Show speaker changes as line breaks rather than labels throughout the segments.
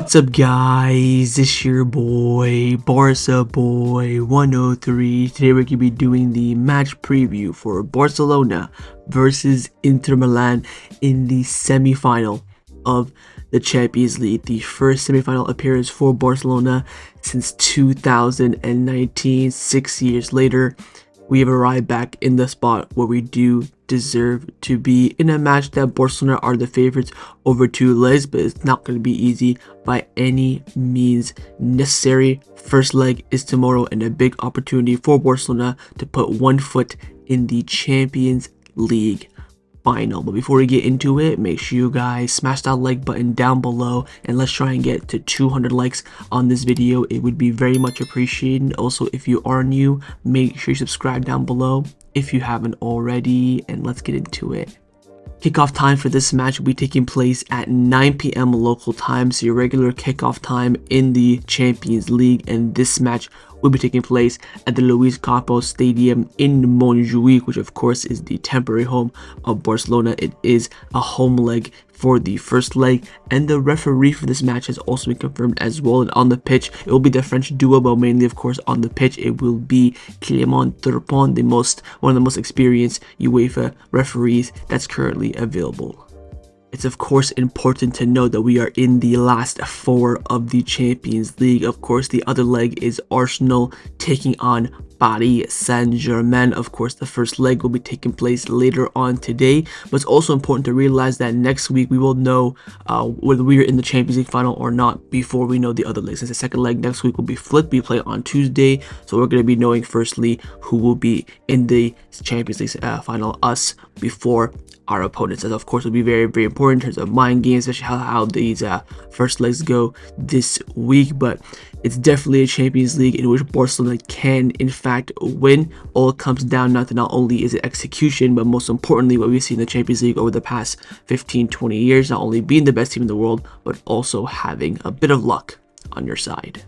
What's up, guys? It's your boy Barca Boy 103. Today we're gonna be doing the match preview for Barcelona versus Inter Milan in the semi-final of the Champions League. The first semi-final appearance for Barcelona since 2019. 6 years later, we have arrived back in the spot where we do deserve to be, in a match that Barcelona are the favorites over 2 legs, but it's not going to be easy by any means necessary. First leg is tomorrow, and a big opportunity for Barcelona to put one foot in the Champions League final. But before we get into it, make sure you guys smash that like button down below, and let's try and get to 200 likes on this video. It would be very much appreciated. Also, if you are new, make sure you subscribe down below if you haven't already, and let's get into it. Kickoff time for this match will be taking place at 9 p.m. local time, so your regular kickoff time in the Champions League, and this match will be taking place at the Lluís Companys Stadium in Montjuic, which of course is the temporary home of Barcelona. It is a home leg for the first leg, and the referee for this match has also been confirmed as well. And on the pitch, it will be the French duo, but mainly of course on the pitch it will be Clément Turpin, one of the most experienced UEFA referees that's currently available. It's of course important to note that we are in the last 4 of the Champions League. Of course, the other leg is Arsenal taking on Paris Saint-Germain. Of course, the first leg will be taking place later on today, but it's also important to realize that next week we will know whether we are in the Champions League final or not before we know the other legs. Since the second leg next week will be flipped, we play on Tuesday, so we're going to be knowing firstly who will be in the Champions League final, us, before our opponents. And of course, will be very, very important in terms of mind games, especially how these first legs go this week. But it's definitely a Champions League in which Barcelona can in fact win. All it comes down not only is it execution, but most importantly what we've seen in the Champions League over the past 15-20 years, not only being the best team in the world, but also having a bit of luck on your side.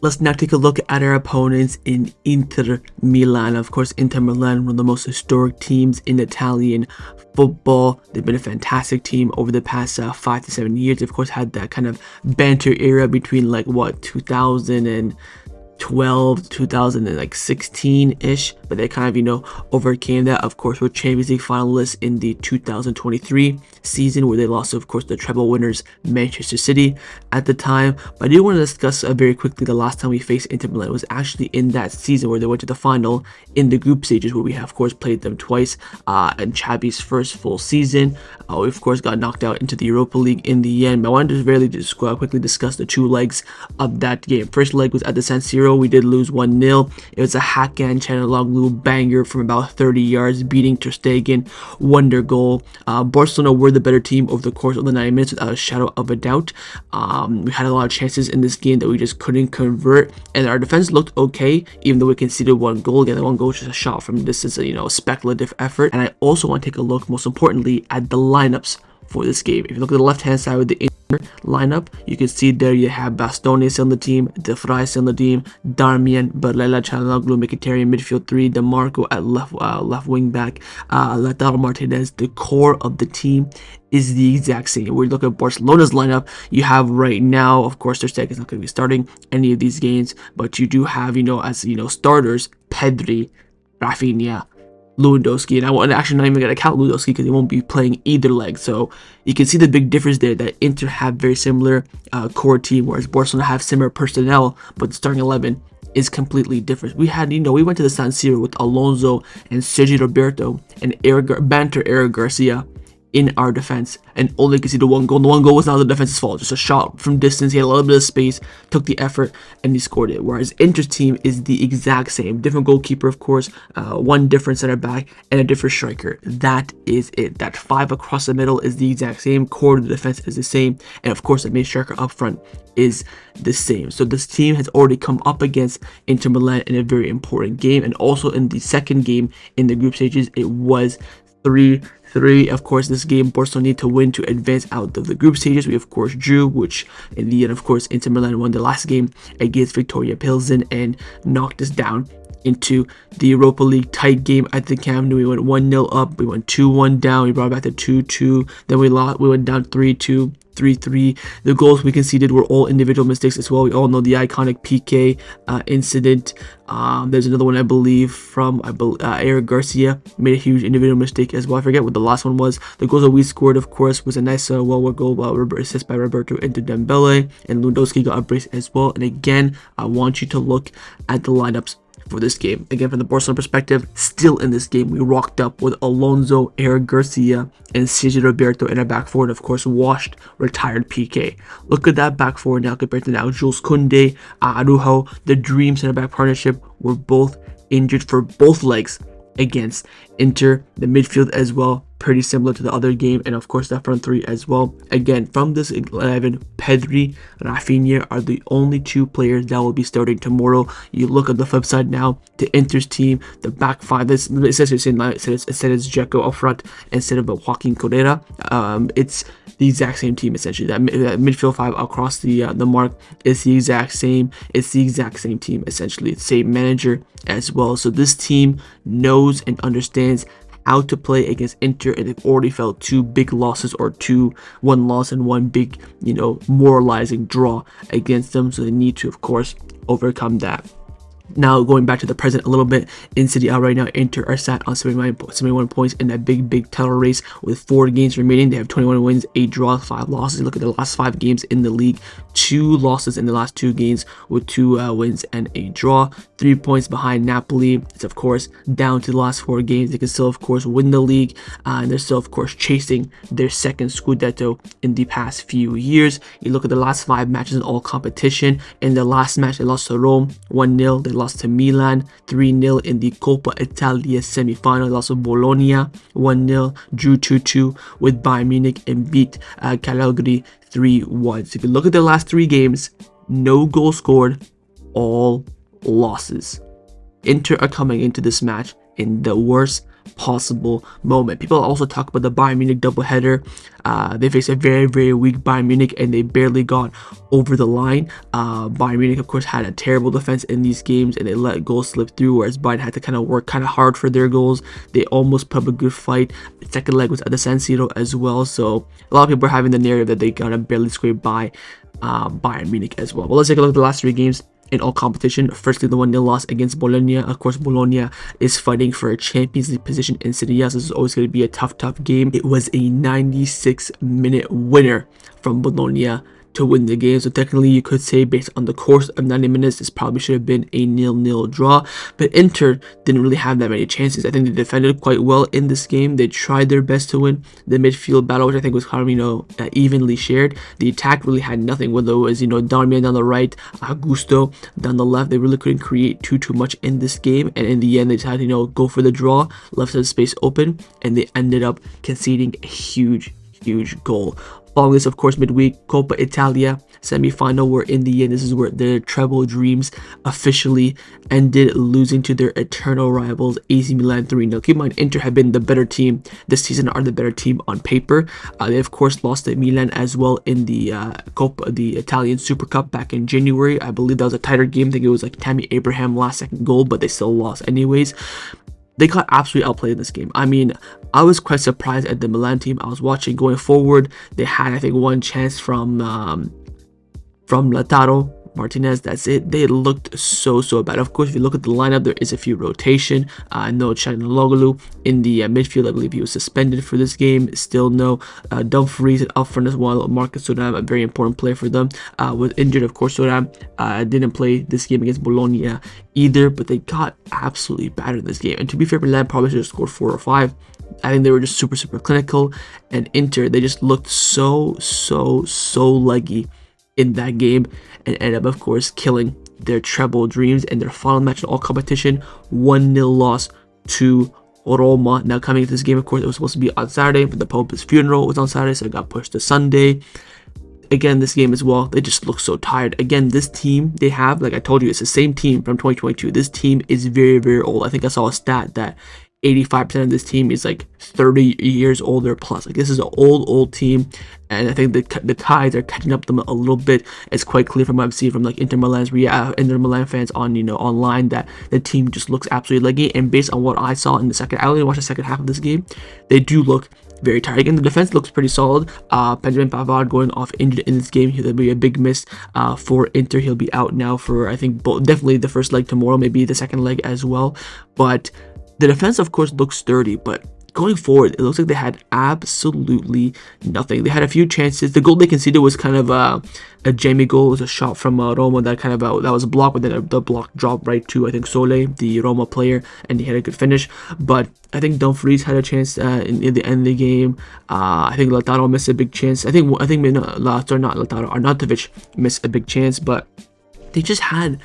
Let's now take a look at our opponents in Inter Milan. Of course, Inter Milan, one of the most historic teams in Italian football. They've been a fantastic team over the past 5 to 7 years. Of course, had that kind of banter era between 2012 to 2016-ish, but they kind of overcame that. Of course, were Champions League finalists in the 2023 season, where they lost to, of course, the treble winners Manchester City at the time. But I do want to discuss very quickly the last time we faced Inter Milan. It was actually in that season where they went to the final in the group stages, where we have of course played them twice in Xavi's first full season. We of course got knocked out into the Europa League in the end. But I wanted to just quickly discuss the 2 legs of that game. First leg was at the San Siro. We did lose 1-0. It was a Hakan Çalhanoğlu banger from about 30 yards, beating Ter Stegen, wonder goal. Barcelona were the better team over the course of the 90 minutes, without a shadow of a doubt. We had a lot of chances in this game that we just couldn't convert, and our defense looked okay, even though we conceded 1 goal. Again, the 1 goal was just a shot from distance, a speculative effort. And I also want to take a look, most importantly, at the lineups for this game. If you look at the left-hand side with the lineup, you can see there you have Bastoni still on the team, De Vrij still on the team, Darmian, Barella, Çalhanoğlu, Mkhitaryan, midfield 3, DeMarco at left wing back, Lautaro Martínez. The core of the team is the exact same. When you look at Barcelona's lineup, you have right now, of course, Ter Stegen is not going to be starting any of these games, but you do have, as starters, Pedri, Raphinha, Lewandowski, and I want actually not even going to count Lewandowski because he won't be playing either leg. So you can see the big difference there, that Inter have very similar core team, whereas Barcelona have similar personnel, but the starting 11 is completely different. We had, we went to the San Siro with Alonso and Sergi Roberto and Eric Garcia in our defense, and only conceded 1 goal. The 1 goal was not the defense's fault, just a shot from distance. He had a little bit of space, took the effort, and he scored it. Whereas Inter's team is the exact same. Different goalkeeper, of course, 1 different center back, and a different striker. That is it. That 5 across the middle is the exact same. Core of the defense is the same, and of course the main striker up front is the same. So this team has already come up against Inter Milan in a very important game, and also in the second game in the group stages, it was 3-3. Of course, this game Barcelona need to win to advance out of the group stages. We of course drew, which in the end, of course, Inter Milan won the last game against Victoria Pilsen and knocked us down into the Europa League tight game at the Camp Nou. We went 1-0 up, we went 2-1 down, we brought it back to 2-2, then we went down 3-2. 3-3. The goals we conceded were all individual mistakes as well. We all know the iconic PK incident. There's another one, I believe, from Eric Garcia made a huge individual mistake as well. I forget what the last one was. The goals that we scored, of course, was a nice well-worked goal, assist by Roberto into Dembele, and Lewandowski got a brace as well. And again, I want you to look at the lineups for this game. Again, from the Barcelona perspective, still in this game, we rocked up with Alonso, Eric Garcia, and Sergio Roberto in our back four, and of course, washed, retired PK. Look at that back four now compared to now. Jules Kounde, Araujo, the dream center-back partnership were both injured for both legs against Inter. The midfield as well, pretty similar to the other game, and of course the front three as well. Again, from this 11, Pedri, Raphinha are the only two players that will be starting tomorrow. You look at the flip side now, the Inter's team, the back five, it says it's Dzeko up front instead of Joaquin Correa. It's the exact same team essentially. That midfield five across the mark is the exact same. It's the exact same team essentially. It's same manager as well. So this team knows and understands how to play against Inter, and they've already felt two big losses, or one loss and one big, moralizing draw against them. So they need to, of course, overcome that. Now, going back to the present a little bit, in Serie A right now, Inter are sat on 71 points in that big title race with 4 games remaining. They have 21 wins, 8 draws, 5 losses. Look at the last 5 games in the league. 2 losses in the last 2 games with 2 wins and a draw. 3 points behind Napoli. It's, of course, down to the last 4 games. They can still, of course, win the league. And they're still, of course, chasing their second Scudetto in the past few years. You look at the last 5 matches in all competition. In the last match, they lost to Rome 1-0. They lost to Milan 3-0 in the Coppa Italia semi-final. They lost to Bologna 1-0, drew 2-2 with Bayern Munich, and beat Cagliari 3-1. So if you look at the last 3 games, no goal scored, all losses. Inter are coming into this match in the worst possible moment. People also talk about the Bayern Munich doubleheader. They faced a very weak Bayern Munich, and they barely got over the line. Bayern Munich, of course, had a terrible defense in these games, and they let goals slip through, whereas Bayern had to kind of work hard for their goals. They almost put up a good fight. The second leg was at the San Siro as well, so a lot of people are having the narrative that they got barely scraped by Bayern Munich as well. But let's take a look at the last 3 games in all competition. Firstly, the 1-0 loss against Bologna. Of course, Bologna is fighting for a Champions League position in Serie A, so this is always going to be a tough game. It was a 96-minute winner from Bologna to win the game, so technically you could say, based on the course of 90 minutes, this probably should have been a 0-0 draw. But Inter didn't really have that many chances. I think they defended quite well in this game. They tried their best to win the midfield battle, which I think was kind of evenly shared. The attack really had nothing, whether it was Darmian down the right, Augusto down the left. They really couldn't create too much in this game, and in the end they decided to go for the draw, left some space open, and they ended up conceding a huge goal. Following this, of course, midweek, Coppa Italia semi-final, where in the end, this is where their treble dreams officially ended, losing to their eternal rivals, AC Milan 3-0. Keep in mind, Inter have been the better team this season, are the better team on paper. They, of course, lost to Milan as well in the the Italian Super Cup back in January. I believe that was a tighter game. I think it was like Tammy Abraham last second goal, but they still lost anyways. They got absolutely outplayed in this game. I mean, I was quite surprised at the Milan team I was watching going forward. They had, I think, one chance from Lautaro Martínez. That's it. They looked so bad. Of course, if you look at the lineup, there is a few rotation. No Çalhanoğlu in the midfield. I believe he was suspended for this game. Still no Dumfries up front as well. Marcus Thuram, a very important player for them, was injured. Of course, Thuram didn't play this game against Bologna either, but they got absolutely battered in this game. And to be fair, Milan probably should have scored 4 or 5. I think they were just super clinical, and Inter, they just looked so leggy in that game, and ended up, of course, killing their treble dreams and their final match in all competition. 1-0 loss to Roma. Now, coming into this game, of course, it was supposed to be on Saturday, but the Pope's funeral was on Saturday, so it got pushed to Sunday. Again, this game as well, they just look so tired. Again, this team they have, like I told you, it's the same team from 2022. This team is very old. I think I saw a stat that 85% of this team is like 30 years older plus. Like, this is an old team, and I think the tides are catching up to them a little bit. It's quite clear from what I've seen from like Inter Milan fans on online that the team just looks absolutely leggy. And based on what I saw in the second, I only watched the second half of this game, they do look very tired. Again, the defense looks pretty solid. Benjamin Pavard going off injured in this game. He'll be a big miss for Inter. He'll be out now for, I think, definitely the first leg tomorrow, maybe the second leg as well. But the defense, of course, looks sturdy, but going forward, it looks like they had absolutely nothing. They had a few chances. The goal they conceded was kind of a Jamie goal. It was a shot from Roma that kind of that was blocked, but then the block dropped right to, I think, Sole, the Roma player, and he had a good finish. But I think Dumfries had a chance in the end of the game. I think Lautaro missed a big chance. I think Arnautovic missed a big chance, but they just had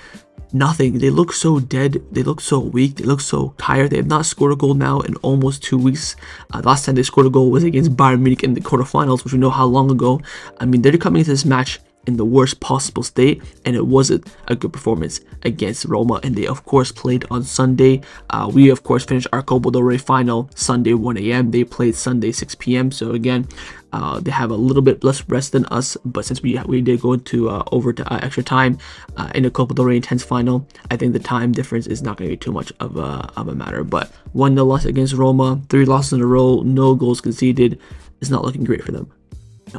nothing. They look so dead. They look so weak. They look so tired. They have not scored a goal now in almost 2 weeks. Last time they scored a goal was against Bayern Munich in the quarterfinals, which we know how long ago. I mean, they're coming into this match in the worst possible state, and it wasn't a good performance against Roma. And they, of course, played on Sunday. We, of course, finished our Copa del Rey final Sunday 1 a.m. They played Sunday 6 p.m. So again, they have a little bit less rest than us, but since we did go into extra time in the Copa del Rey intense final, I think the time difference is not going to be too much of a matter. But 1-0 loss against Roma, 3 losses in a row, no goals conceded. It's not looking great for them.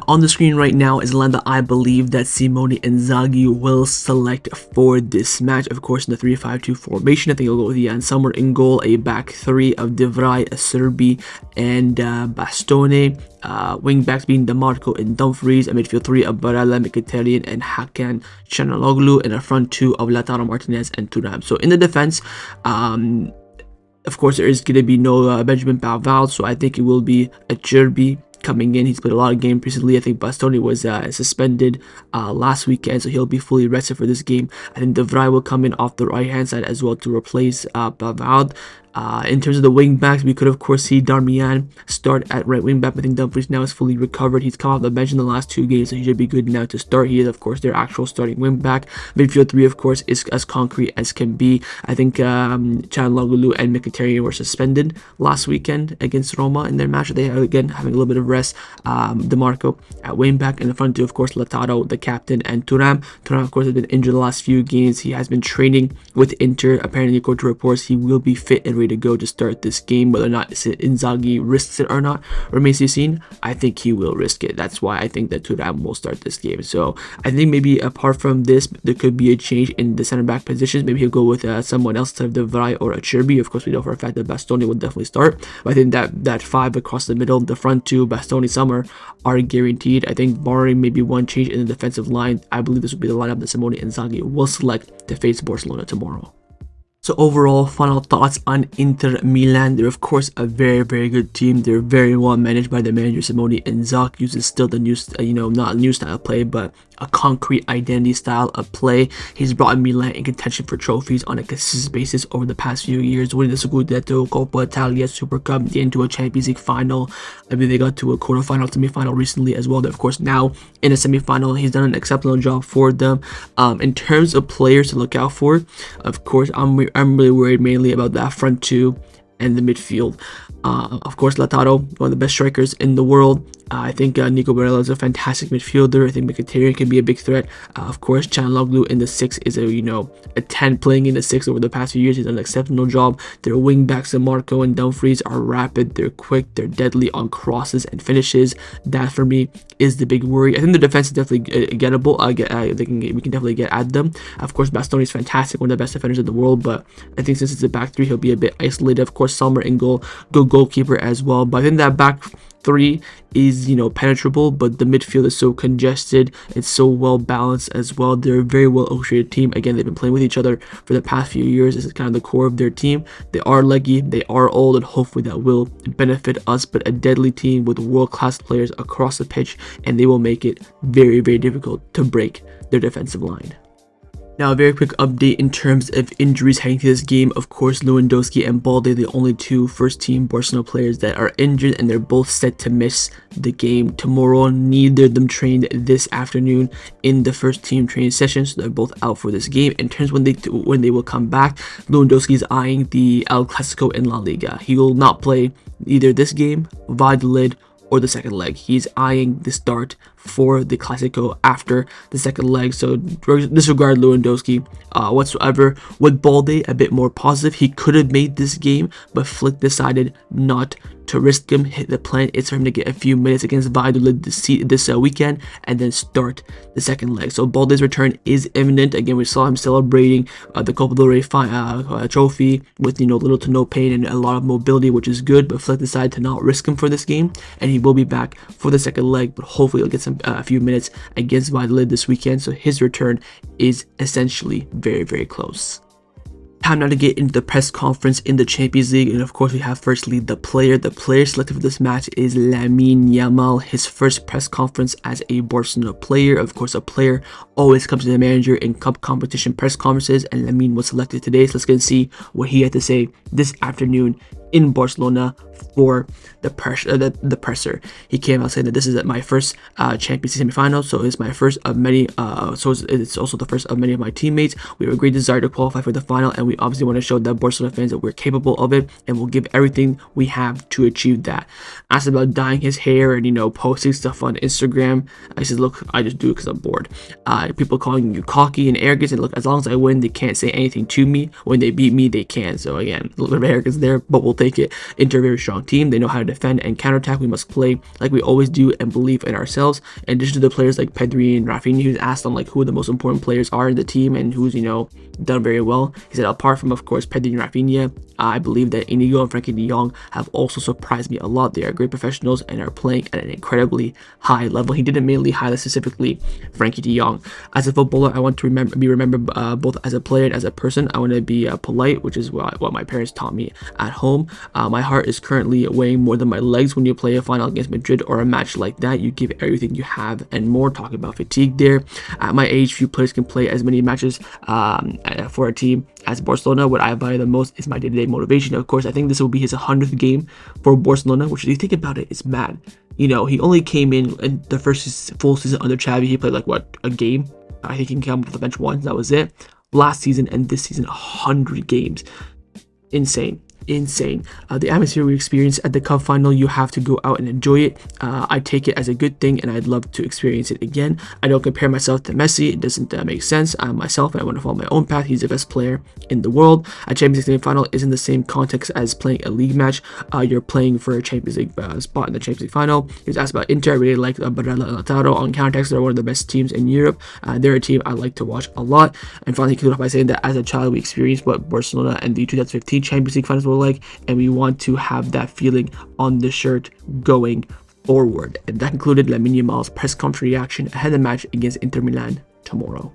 On the screen right now is the line that I believe that Simone Inzaghi will select for this match. Of course, in the 3-5-2 formation, I think he'll go with Jan Sommer in goal, a back three of De Vrij, Serbi, and Bastoni. Wing backs being DeMarco and Dumfries, a midfield three of Barella, Mkhitaryan, and Hakan Çalhanoğlu, and a front two of Lautaro Martínez and Thuram. So in the defense, of course, there is going to be no Benjamin Pavard, so I think it will be a Cherby coming in. He's played a lot of games recently. I think Bastoni was suspended last weekend, so he'll be fully rested for this game. I think De Vrij will come in off the right hand side as well to replace Pavard. In terms of the wing backs, we could of course see Darmian start at right wing back. I think Dumfries now is fully recovered. He's come off the bench in the last 2 games, so he should be good now to start. He is of course their actual starting wing back. Midfield three, of course, is as concrete as can be. I think Çalhanoğlu and Mkhitaryan were suspended last weekend against Roma in their match. They are again having a little bit of rest. DeMarco at wing back, in the front two, of course, Lautaro, the captain, and Thuram. Thuram, of course, has been injured the last few games. He has been training with Inter. Apparently, according to reports, he will be fit and ready to go to start this game. Whether or not Inzaghi risks it or not remains to be seen. I think he will risk it. That's why I think that Thuram will start this game. So I think maybe apart from this, there could be a change in the center back positions. Maybe he'll go with someone else, instead of De Vrij or a Cherby. Of course, we know for a fact that Bastoni will definitely start. But I think that five across the middle, the front two, Bastoni, Sommer, are guaranteed. I think barring maybe one change in the defensive line, I believe this will be the lineup that Simone Inzaghi will select to face Barcelona tomorrow. So overall, final thoughts on Inter Milan. They're of course a very, very good team. They're very well managed by the manager Simone Inzaghi. Uses still the new, not a new style of play, but a concrete identity style of play. He's brought Milan in contention for trophies on a consistent basis over the past few years, winning the Scudetto, Coppa Italia, Super Cup, into a Champions League final. I mean, they got to a quarterfinal, semi-final recently as well. They're of course now in a semi-final. He's done an exceptional job for them. In terms of players to look out for, of course, I'm really worried mainly about that front two and the midfield. Of course, Lautaro, one of the best strikers in the world. I think Nico Barella is a fantastic midfielder. I think Mkhitaryan can be a big threat. Of course, Çalhanoğlu in the 6 is a 10 playing in the 6 over the past few years. He's done an exceptional job. Their wing backs, DeMarco and Dumfries, are rapid. They're quick. They're deadly on crosses and finishes. That for me is the big worry. I think the defense is definitely gettable. We can definitely get at them. Of course, Bastoni is fantastic, one of the best defenders in the world. But I think since it's a back three, he'll be a bit isolated. Of course, Sommer in goal, good goalkeeper as well. But I think that back three is penetrable, but the midfield is so congested. It's so well balanced as well. They're a very well orchestrated team. Again, they've been playing with each other for the past few years. This is kind of the core of their team. They are leggy, they are old, and hopefully that will benefit us. But a deadly team with world-class players across the pitch, and they will make it very, very difficult to break their defensive line. Now, a very quick update in terms of injuries heading to this game. Of course, Lewandowski and Balde, the only two first-team Barcelona players that are injured, and they're both set to miss the game tomorrow. Neither of them trained this afternoon in the first-team training session, so they're both out for this game. In terms of when they will come back, Lewandowski is eyeing the El Clasico in La Liga. He will not play either this game, Valladolid, or the second leg. He's eyeing the start for the Clasico after the second leg, so disregard Lewandowski whatsoever. With Balde, a bit more positive. He could have made this game, but Flick decided not to risk him. The plan is for him to get a few minutes against Valladolid this weekend and then start the second leg. So Balde's return is imminent. Again, we saw him celebrating the Copa del Rey trophy with little to no pain and a lot of mobility, which is good. But Flick decided to not risk him for this game, and he will be back for the second leg. But hopefully, he'll get a few minutes against Valladolid this weekend. So his return is essentially very, very close. Time now to get into the press conference in the Champions League, and of course we have firstly the player. The player selected for this match is Lamine Yamal, his first press conference as a Barcelona player. Of course, a player always comes to the manager in cup competition press conferences, and Lamine was selected today. So let's get and see what he had to say this afternoon in Barcelona for the presser. He came out saying that this is my first Champions League semifinal, so it's my first of many. So it's also the first of many of my teammates. We have a great desire to qualify for the final, and we obviously want to show the Barcelona fans that we're capable of it, and we'll give everything we have to achieve that. Asked about dyeing his hair and posting stuff on Instagram, I said, look, I just do it because I'm bored. People calling you cocky and arrogant, and look, as long as I win, they can't say anything to me. When they beat me, they can. So again, a little bit of arrogance there, but we'll take it. Inter, a very strong team. They know how to defend and counterattack. We must play like we always do and believe in ourselves. In addition to the players like Pedri and Raphinha, who's asked on who the most important players are in the team and who's done very well. He said, apart from of course Pedri and Raphinha, I believe that Inigo and Frenkie de Jong have also surprised me a lot. They are great professionals and are playing at an incredibly high level. He didn't mainly highlight specifically Frenkie de Jong. As a footballer, I want to be remembered both as a player and as a person. I want to be polite, which is what my parents taught me at home. My heart is currently weighing more than my legs. When you play a final against Madrid or a match like that, you give everything you have and more. Talking about fatigue there. At my age, few players can play as many matches for a team as Barcelona. What I value the most is my day-to-day motivation. Of course, I think this will be his 100th game for Barcelona, which if you think about it, it's mad. He only came in the first full season under Xavi. He played a game. I think he can come off the bench once. That was it. Last season and this season, 100 games. Insane. The atmosphere we experienced at the cup final, you have to go out and enjoy it. I take it as a good thing, and I'd love to experience it again. I don't compare myself to Messi. It doesn't make sense. I'm myself, and I want to follow my own path. He's the best player in the world. A Champions League final isn't the same context as playing a league match. You're playing for a Champions League spot in the Champions League final. He was asked about Inter. I really like Lautaro on counterattacks. They're one of the best teams in Europe. They're a team I like to watch a lot. And finally, he concluded off by saying that as a child, we experienced what Barcelona and the 2015 Champions League finals were like, and we want to have that feeling on the shirt going forward. And that concluded Lamine Yamal's press conference reaction ahead of the match against Inter Milan tomorrow.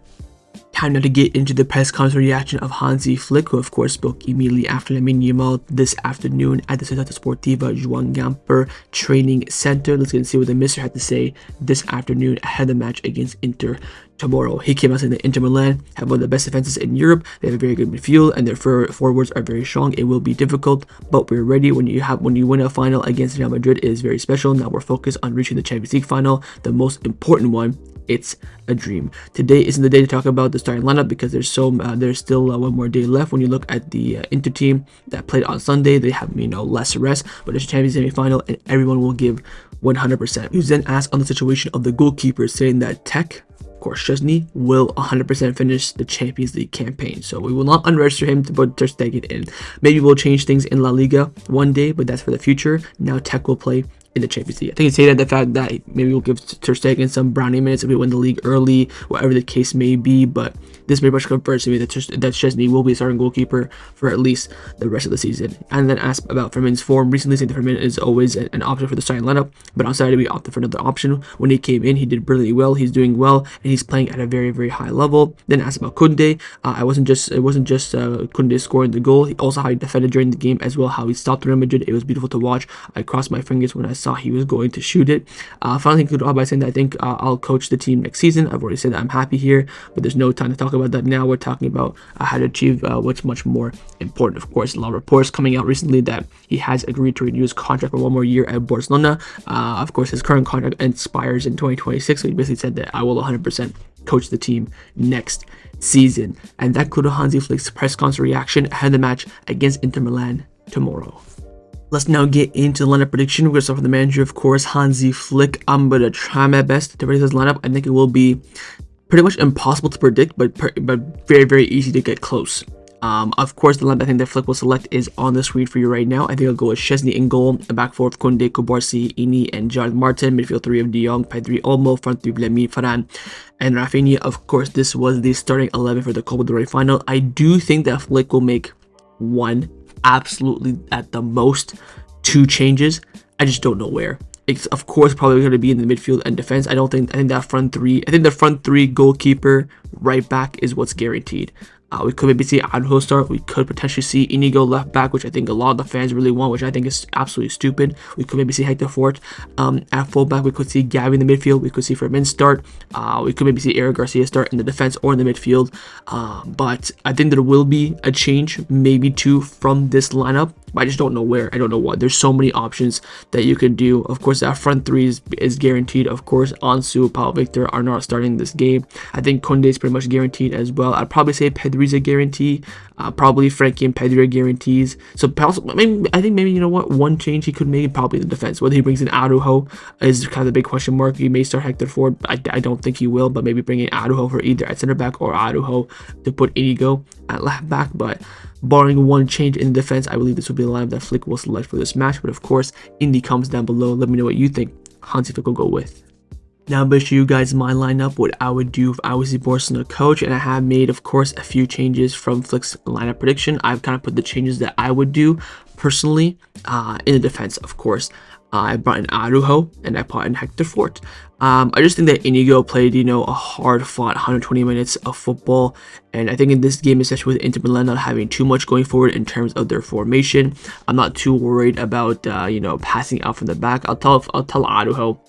Time now to get into the press conference reaction of Hansi Flick, who of course spoke immediately after Lamine Yamal this afternoon at the Ciutat Sportiva Joan Gamper Training Center. Let's get and see what the Mr. had to say this afternoon ahead of the match against Inter tomorrow. He came out saying that Inter Milan have one of the best defenses in Europe. They have a very good midfield, and their forwards are very strong. It will be difficult, but we're ready. When you win a final against Real Madrid, it is very special. Now we're focused on reaching the Champions League final, the most important one. It's a dream. Today isn't the day to talk about the starting lineup because there's still one more day left. When you look at the Inter team that played on Sunday, they have less rest, but it's a Champions League semi-final and everyone will give 100%. He was then asked on the situation of the goalkeeper, saying that Tech, of course Szczesny, will 100% finish the Champions League campaign. So we will not unregister him to put Ter Stegen in. Maybe we'll change things in La Liga one day, but that's for the future. Now Tech will play in the Champions League. I think it's saying the fact that maybe we'll give Ter Stegen some brownie minutes if we win the league early, whatever the case may be, but this very much confirms to me that Szczesny will be a starting goalkeeper for at least the rest of the season. And then asked about Fermin's form recently, saying that Fermin is always an option for the starting lineup, but on Saturday we opted for another option. When he came in, he did brilliantly well. He's doing well, and he's playing at a very, very high level. Then asked about Kounde. It wasn't just Kounde scoring the goal. He also how he defended during the game as well, how he stopped Real Madrid. It was beautiful to watch. I crossed my fingers when I saw he was going to shoot it. Finally concluded off by saying that I think I'll coach the team next season. I've already said that I'm happy here, but there's no time to talk about that now. We're talking about how to achieve what's much more important. Of course, a lot of reports coming out recently that he has agreed to renew his contract for one more year at Barcelona. Of course, his current contract expires in 2026, so he basically said that I will 100% coach the team next season. And that concluded Hansi Flick's press conference reaction ahead of the match against Inter Milan tomorrow. Let's now get into the lineup prediction. We're going to start with the manager, of course, Hansi Flick. I'm going to try my best to predict his lineup. I think it will be pretty much impossible to predict, but very, very easy to get close. Of course, the lineup I think that Flick will select is on the screen for you right now. I think I'll go with Szczesny in goal, a back four of Kounde, Kubarsi, Ini, and Jonathan Martin. Midfield three of De Jong, Pedri, Olmo. Front three of Lamine, Ferran, and Raphinha. Of course, this was the starting 11 for the Copa del Rey final. I do think that Flick will make one, absolutely at the most, two changes. I just don't know where. It's of course probably going to be in the midfield and defense. I think that front three. I think the front three, goalkeeper, right back, is what's guaranteed. We could maybe see Araujo start. We could potentially see Inigo left back, which I think a lot of the fans really want, which I think is absolutely stupid. We could maybe see Hector Fort at fullback. We could see Gavi in the midfield. We could see Fermin start. We could maybe see Eric Garcia start in the defense or in the midfield. But I think there will be a change, maybe two, from this lineup. But I just don't know where. I don't know what. There's so many options that you could do. Of course, that front three is guaranteed. Of course, Ansu, Pau Victor are not starting this game. I think Kounde is pretty much guaranteed as well. I'd probably say Pedri's a guarantee. Probably Frankie and Pedri are guarantees. So I think maybe, you know what, one change he could make, probably the defense. Whether he brings in Araujo is kind of the big question mark. He may start Hector Ford. I don't think he will, but maybe bring in Araujo for either at center back or Araujo to put Inigo at left back. But barring one change in defense, I believe this will be the lineup that Flick will select for this match. But of course, in the comments down below, let me know what you think Hansi Flick will go with. Now I'm going to show you guys my lineup, what I would do if I was the Barcelona coach, and I have made, of course, a few changes from Flick's lineup prediction. I've kind of put the changes that I would do personally in the defense, of course. I brought in Araujo and I brought in Hector Fort. I just think that Inigo played, a hard-fought 120 minutes of football, and I think in this game, especially with Inter Milan not having too much going forward in terms of their formation, I'm not too worried about passing out from the back. I'll tell Araujo,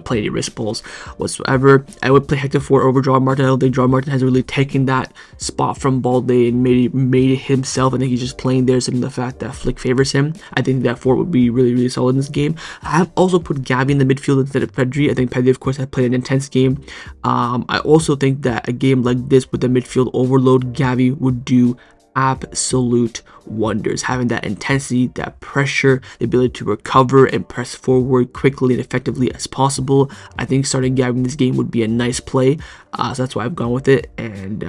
play any risk balls whatsoever. I would play Hector Fort over John Martin. I don't think John Martin has really taken that spot from Balde and made it himself. I think he's just playing there, simply the fact that Flick favors him. I think that Fort would be really, really solid in this game. I have also put Gavi in the midfield instead of Pedri. I think Pedri, of course, has played an intense game. I also think that a game like this with the midfield overload, Gavi would do absolute wonders, having that intensity, that pressure, the ability to recover and press forward quickly and effectively as possible. I think starting Gavi in this game would be a nice play, so that's why I've gone with it, and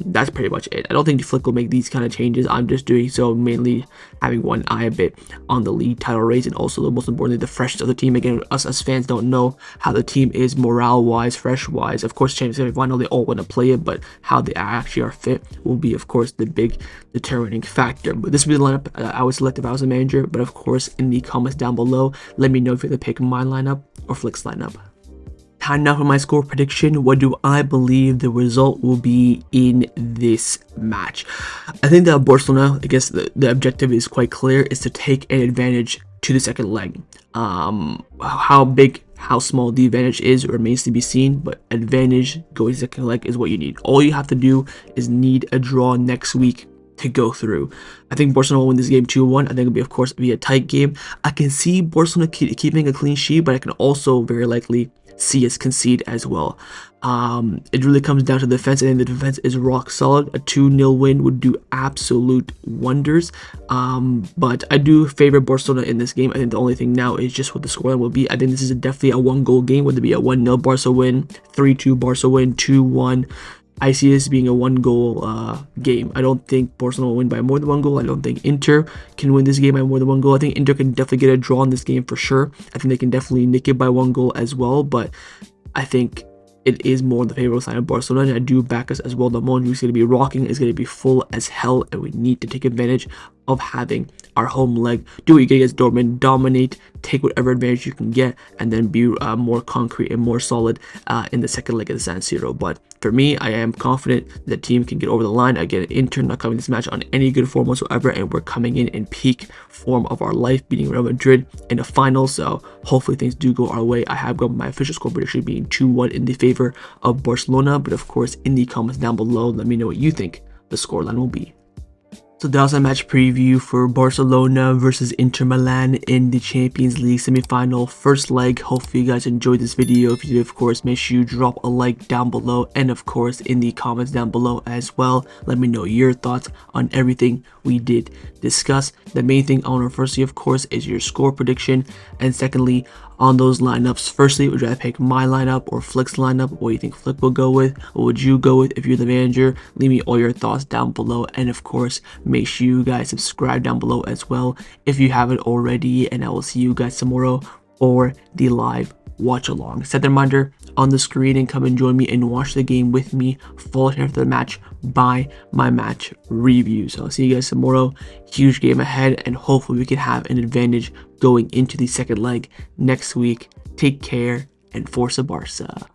that's pretty much it. I don't think Flick will make these kind of changes. I'm just doing so mainly having one eye a bit on the league title race, and also the most importantly, the freshness of the team. Again, us as fans don't know how the team is morale wise, fresh wise. Of course, Champions League final, they all want to play it, but how they actually are fit will be, of course, the big determining factor. But this would be the lineup I would select if I was a manager. But of course, in the comments down below, let me know if you're going to pick my lineup or Flick's lineup. Time now for my score prediction. What do I believe the result will be in this match? I think that Barcelona, I guess the objective is quite clear, is to take an advantage to the second leg. How big, how small the advantage is remains to be seen, but advantage going to second leg is what you need. All you have to do is need a draw next week to go through. I think Barcelona will win this game 2-1. I think it'll be, of course, be a tight game. I can see Barcelona keeping a clean sheet, but I can also very likely see us concede as well. It really comes down to the defense. I think the defense is rock solid. A 2-0 win would do absolute wonders. But I do favor Barcelona in this game. I think the only thing now is just what the scoreline will be. I think this is definitely a 1-goal game, whether it be a 1-0 Barca win, 3-2 Barca win, 2-1. I see this being a 1-goal game. I don't think Barcelona will win by more than 1 goal. I don't think Inter can win this game by more than 1 goal. I think Inter can definitely get a draw in this game for sure. I think they can definitely nick it by 1 goal as well. But I think it is more on the favorable side of Barcelona, and I do back us as well. The Montjuic is going to be rocking, is going to be full as hell, and we need to take advantage of having our home leg. Do what you get against Dortmund, dominate, take whatever advantage you can get, and then be more concrete and more solid in the second leg of the San Siro. But for me, I am confident the team can get over the line. Again, Inter not coming this match on any good form whatsoever, and we're coming in peak form of our life, beating Real Madrid in the final. So hopefully things do go our way. I have got my official score prediction being 2-1 in the favor of Barcelona. But of course, in the comments down below, let me know what you think the scoreline will be. So that was a match preview for Barcelona versus Inter Milan in the Champions League semi-final first leg. Hopefully you guys enjoyed this video. If you did, of course, make sure you drop a like down below, and of course in the comments down below as well. Let me know your thoughts on everything we did discuss. The main thing I want to firstly, of course, is your score prediction, and secondly, on those lineups. Firstly, would you rather pick my lineup or Flick's lineup? What do you think Flick will go with? What would you go with if you're the manager? Leave me all your thoughts down below, and of course, make sure you guys subscribe down below as well if you haven't already, and I will see you guys tomorrow for the live watch along. Set the reminder on the screen and come and join me and watch the game with me, followed after the match by my match review. So I'll see you guys tomorrow. Huge game ahead, and hopefully we can have an advantage going into the second leg next week. Take care and Forza Barca.